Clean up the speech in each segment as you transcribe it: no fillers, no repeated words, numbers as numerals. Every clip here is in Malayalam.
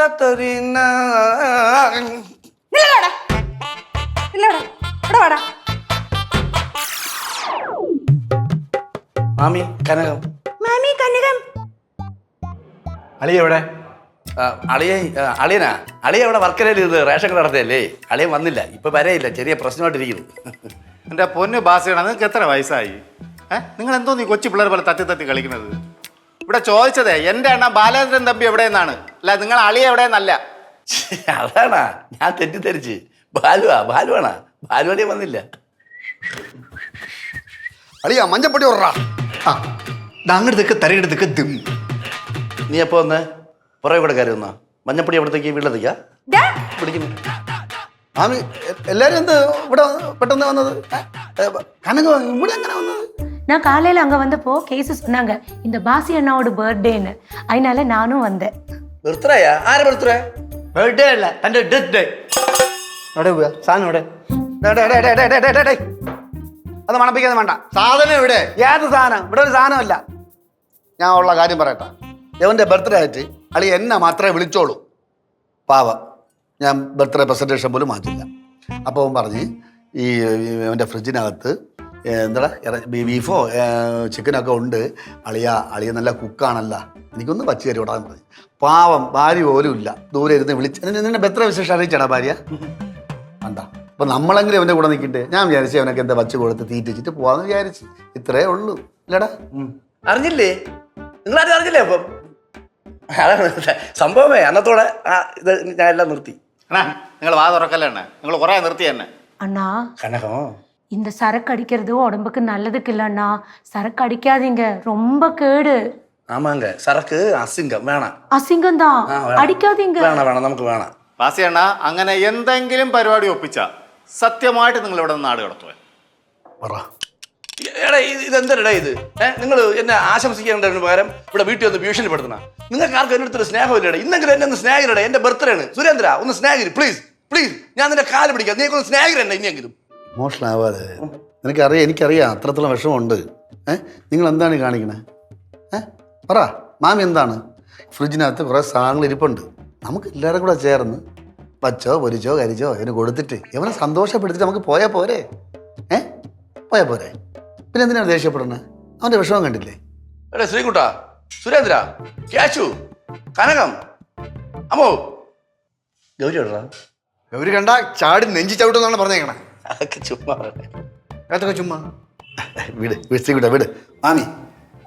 മാമി കനകം. മാമി കനകം. അളിയ എവിടെ? അളിയനാ? അളിയ ഇവിടെ വർക്കരയിൽ ഇത് റേഷൻ കട നടത്തിയല്ലേ? അളിയൻ വന്നില്ല, ഇപ്പൊ വരെയില്ല, ചെറിയ പ്രശ്നമായിട്ടിരിക്കുന്നു. എൻ്റെ പൊന്ന് ബാസിയാണ്, നിങ്ങൾക്ക് എത്ര വയസ്സായി? നിങ്ങൾ എന്തോ നീ കൊച്ചു പിള്ളേർ പോലെ തട്ടി തട്ടി കളിക്കുന്നത്? ഇവിടെ ചോദിച്ചതേ എൻ്റെ അണ്ണ ബാലേന്ദ്രൻ തമ്പി എവിടെയെന്നാണ്, അല്ല നിങ്ങൾ അളിയ എവിടെയെന്നല്ല. അതാണാ ഞാൻ തെറ്റിദ്ധരിച്ച്. ബാലുവാണാ? ബാലുവളിയ വന്നില്ല. അളിയ മഞ്ഞപ്പൊടി ഓർറാ. അങ്ങോട്ടേക്ക് തരയിടത്തേക്ക് ദിം. നീ എപ്പോ വന്ന് പുറകെ കൂടെ കയറി വന്നാ? മഞ്ഞപ്പൊടി എവിടത്തേക്ക്? വീട്ടിലെത്തിക്കാ പിടിക്കുന്നു. ആമി എല്ലാരും എന്ത് ഇവിടെ പെട്ടെന്ന് വന്നത്? കനകം ഇവിടെ എങ്ങനെ വന്നത്? நான் காலையில அங்க வந்தப்போ கேஸ் சொன்னாங்க இந்த பாசி அண்ணாவோட பர்த்டேன்னு, அதனால நானும் வந்தேன். ബർത്ത്ഡേയാ? ആരെ ബർത്ത്ഡേ? ബർത്ത്ഡേ അല്ല, എന്റെ ഡെത്ത് ഡേ. എവിടെ പോവാ സാധനം? ഇവിടെ അത് മണപ്പിക്കാതെ വേണ്ട. സാധനം ഇവിടെ. ഏത് സാധനം? ഇവിടെ ഒരു സാധനമല്ല. ഞാൻ ഉള്ള കാര്യം പറയട്ടെ. ഇവന്റെ ബർത്ത്ഡേ ആയിട്ട് അളി എന്നെ മാത്രമേ വിളിച്ചോളൂ. പാവം, ഞാൻ ബർത്ത്ഡേ പ്രസൻറ്റേഷൻ പോലും മാറ്റില്ല. അപ്പോൾ അവൻ പറഞ്ഞ് ഈ അവൻ്റെ ഫ്രിഡ്ജിനകത്ത് എന്താ ബീഫോ ചിക്കനൊക്കെ ഉണ്ട്, അളിയ നല്ല കുക്കാണല്ല, എനിക്കൊന്ന് വച്ച് കയറി വിടാൻ പറഞ്ഞു. പാവം, ഭാര്യ പോലും ഇല്ല, ദൂരെ ഇരുന്ന് വിളിച്ച് നിന്നെ ബർത്ത്ഡേ വിശേഷം അറിയിച്ചാടാ ഭാര്യ? വേണ്ട. അപ്പം നമ്മളെങ്കിലും അവൻ്റെ കൂടെ നിൽക്കട്ടെ. ഞാൻ വിചാരിച്ചു അവനൊക്കെ എന്താ വച്ച് കൊടുത്ത് തീറ്റിച്ചിട്ട് പോവാന്ന് വിചാരിച്ചു. ഇത്രേ ഉള്ളൂ. ഇല്ലടാ അറിഞ്ഞില്ലേ? നിങ്ങളാരും അറിഞ്ഞില്ലേ? അപ്പം അതാണ് സംഭവമേ. അന്നത്തോടെ ഇത് ഞാൻ എല്ലാം നിർത്തി. നിങ്ങൾ വാ തുറക്കല്ലേ എണ്ണ, നിങ്ങൾ കുറേ നിർത്തി തന്നെ. அண்ணா കനകം, இந்த சரக்கு அடிக்கிறது உடம்புக்கு நல்லதுக்கு இல்ல அண்ணா. சரக்கு அடிக்காதீங்க, ரொம்ப கேடு. ആമാങ്ക സരക്ക് അസിംഗം വേണം. அசிங்கம் தான், அடிக்காதீங்க. വേണം നമുക്ക് വേണം. ബാസിയണ്ണ അങ്ങനെ എന്തെങ്കിലും പരിപാടി ഒപ്പിച്ച സത്യമായിട്ട് നിങ്ങൾ ഇവിടെ നിന്ന് നാട് കടത്തുവേ. എടാ ഇതെന്തരടാ ഇത്? നിങ്ങൾ എന്നെ ആശംസിക്കേണ്ടതിന് പകരം ഇവിടെ വീട്ടിൽ ഒന്ന് ഭീഷണിപ്പെടുത്തണ. നിങ്ങൾക്ക് ആർക്കും എൻ്റെ അടുത്തൊരു സ്നേഹമില്ലടേ. ഇന്നെങ്കിലും എന്നെ ഒന്ന് സ്നേഹിരടേ. എൻ്റെ ബർത്ത്ഡേ ആണ്. സുരേന്ദ്ര ഒന്ന് സ്നേഹിര് പ്ലീസ് പ്ലീസ്. ഞാൻ നിന്റെ കാല് പിടിക്കാം. നീക്കൊന്ന് സ്നേഹിരണ്ട ഇനിയെങ്കിലും. ഇമോഷണൽ ആവാതെ. എനിക്കറിയാം അത്രത്തോളം വിഷമമുണ്ട്. നിങ്ങൾ എന്താണ് കാണിക്കണേ? പറ മാമി, എന്താണ്? ഫ്രിഡ്ജിനകത്ത് കുറേ സാധനങ്ങൾ ഇരിപ്പുണ്ട്. നമുക്ക് എല്ലാവരും കൂടെ ചേർന്ന് വച്ചോ പൊരിച്ചോ കരിച്ചോ ഇവന് കൊടുത്തിട്ട് ഇവനെ സന്തോഷപ്പെടുത്തിട്ട് നമുക്ക് പോയാൽ പോരെ? പോയാൽ പോരെ? പിന്നെ എന്തിനാണ് ദേഷ്യപ്പെടുന്നത്? അവൻ്റെ വിഷമം കണ്ടില്ലേ? എടാ ശ്രീകുട്ടാ, സുരേന്ദ്ര, ക്യാഷു, കനകം, അമ്മോ, ഗൗരി എവിടാ? ഗൗരി കണ്ട ചാടി നെഞ്ചി ചവിട്ടെന്നാണ് പറഞ്ഞേക്കണേ. അതൊക്കെ ചുമ്മാ അതൊക്കെ ചുമ്മാ. വിട് ശ്രീകുട്ട വിട്. മാമി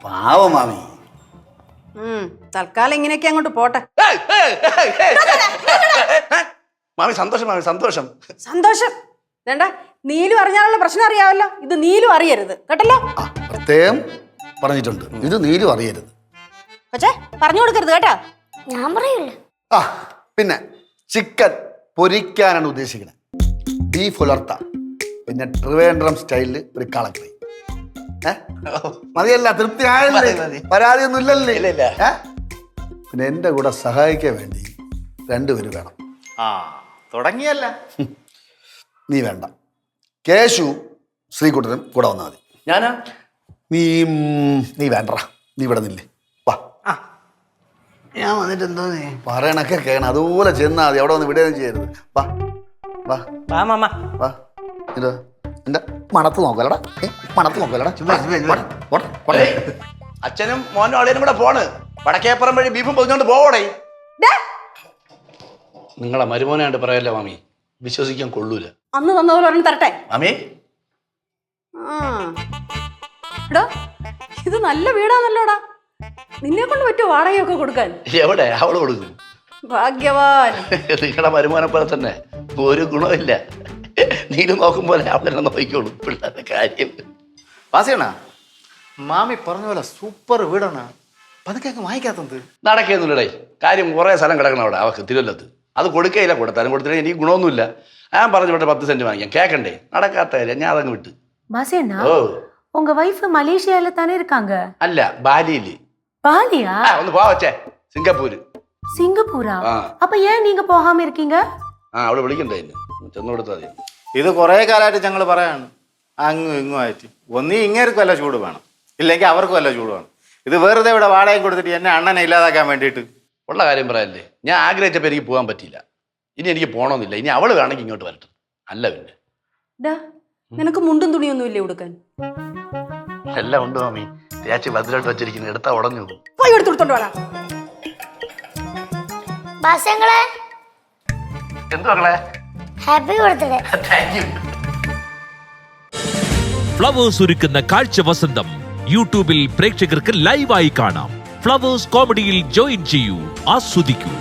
പാവം മാമി. തൽക്കാലം ഇങ്ങനെയൊക്കെ അങ്ങോട്ട് പോട്ടെ. മാമി സന്തോഷം, മാമി സന്തോഷം. സന്തോഷം വേണ്ട. നീലു അറിഞ്ഞാലുള്ള പ്രശ്നം അറിയാമല്ലോ, ഇത് നീലു അറിയരുത് കേട്ടല്ലോ. പ്രത്യേകം പറഞ്ഞിട്ടുണ്ട്, ഇത് നീലും അറിയരുത്. പക്ഷേ പറഞ്ഞു കൊടുക്കരുത് കേട്ടാ. ഞാൻ പറയൂല. പിന്നെ ചിക്കൻ പൊരിക്കാനാണ് ഉദ്ദേശിക്കുന്നത്. ബീഫ് ഉലർത്ത, പിന്നെ ട്രിവേൻഡ്രം സ്റ്റൈലിൽ ഒരു കളക്കറി. മതിയല്ല? തൃപ്തി ആയല്ലേ? പരാതിയൊന്നും ഇല്ലല്ലേ? പിന്നെ എൻ്റെ കൂടെ സഹായിക്കാൻ വേണ്ടി രണ്ടുപേര് വേണം. തുടങ്ങിയല്ല. നീ വേണ്ട. കേശു ശ്രീകുട്ടനും കൂടെ വന്നാൽ മതി. ഞാനാ? നീ വേണ്ട. നീ ഇവിടെ നില്ലേ. വാ, ഞാൻ വന്നിട്ട് എന്തോ പറയണൊക്കെ കേണം. അതുപോലെ ചെന്നാൽ മതി. അവിടെ വന്ന് വിടുകയും ചെയ്യരുത്. വാ വാ വാ. ഇതോ എന്റെ മണത്ത് നോക്കലടാ, മണത്ത് നോക്കലടാ. അച്ഛനും മോനും അളിയനും കൂടെ പോണ്. വടക്കേപ്പുറം വഴി ബീഫും പൊതിഞ്ഞോണ്ട് പോവടേ. നിങ്ങളെ മരുമോനായിട്ട് പറയല്ലേ മാമി, വിശ്വസിക്കാൻ കൊള്ളൂല. അന്ന് തന്നപോലെ ഒരെണ്ണം തരട്ടെ മാമി. എടാ ഇത് നല്ല വീടാണല്ലോടാ. നിന്നെ കൊണ്ട് പറ്റുമോ വാടകയൊക്കെ കൊടുക്കാൻ? എവിടെ അവള് കൊടുക്കും? ഭാഗ്യവാൻ. നിങ്ങളുടെ മരുമോനെ പോലെ തന്നെ ഒരു ഗുണമില്ല. നീലും നോക്കും പോലെ അവളെന്നെ നോക്കിക്കോളൂ. പിള്ളേരുടെ കാര്യം. ബാസിയണ്ണ മാമി പറഞ്ഞ പോലെ സൂപ്പർ വീടാണ്. പതുക്കെ വാങ്ങിക്കാത്തത് നടക്കുന്നില്ലടേ. കാര്യം കുറേ സ്ഥലം കിടക്കണം അവിടെ അവക്ക് തിരുവല്ലത്ത്. അത് കൊടുക്കയില്ല. കൊടുത്താലും കൊടുത്തില്ല എനിക്ക് ഗുണമൊന്നുമില്ല. ഞാൻ പറഞ്ഞു വിട്ട് 10 സെന്റ് വാങ്ങിക്കാം. കേക്കണ്ടേ? നടക്കാത്ത കാര്യം. ഞാൻ അതങ്ങ് വിട്ട്. பாசியண்ணா, ഓ உங்க வைஃப் மலேசியால தானே இருக்காங்க? അല്ല, ബാലിയില്. பாலியா? ഒന്ന് പോവച്ചേ. സിംഗപ്പൂര്. സിംഗപ്പൂരാ? அப்ப ஏன் நீங்க போகாம இருக்கீங்க? അവള് വിളിക്കണ്ടേ എന്നെ? ചെന്ന് കൊടുത്താൽ മതി. ഇത് കുറേ കാലമായിട്ട് ഞങ്ങൾ പറയാണ്, അങ്ങും ഇങ്ങും ആയിട്ട്. ഒന്നീ ഇങ്ങേർക്ക് വല്ല ചൂട് വേണം, ഇല്ലെങ്കിൽ അവർക്ക് വല്ല ചൂട് വേണം. ഇത് വെറുതെ ഇവിടെ വാടകയും കൊടുത്തിട്ട് എന്നെ അണ്ണനെ ഇല്ലാതാക്കാൻ വേണ്ടിയിട്ട് ഉള്ള കാര്യം പറയല്ലേ, ഞാൻ ആഗ്രഹിച്ചപ്പോൾ എനിക്ക് പോകാൻ പറ്റിയില്ല. ഇനി എനിക്ക് പോകണമെന്നില്ല. ഇനി അവള് വേണമെങ്കിൽ ഇങ്ങോട്ട് വരട്ടെ. അല്ല പിന്നെ ഡാ നിനക്ക് മുണ്ടും തുണിയൊന്നും ഇല്ലേ ഉടുക്കാൻ? എല്ലാം ഉണ്ട് മാമി. തേച്ച് ഭദ്രമായിട്ട് വെച്ചിരിക്കുന്നത് എടുത്താ ഉടഞ്ഞു പോകും. പോയി എടുത്തോണ്ട് വാടാ. ബാസങ്ങളെ എന്തു മക്കളെ? Happy birthday. Thank you. Flowers ഒരുക്കുന്ന കാഴ്ച വസന്തം യൂട്യൂബിൽ പ്രേക്ഷകർക്ക് ലൈവായി കാണാം. ഫ്ലവേഴ്സ് കോമഡിയിൽ ജോയിൻ ചെയ്യൂ, ആസ്വദിക്കൂ.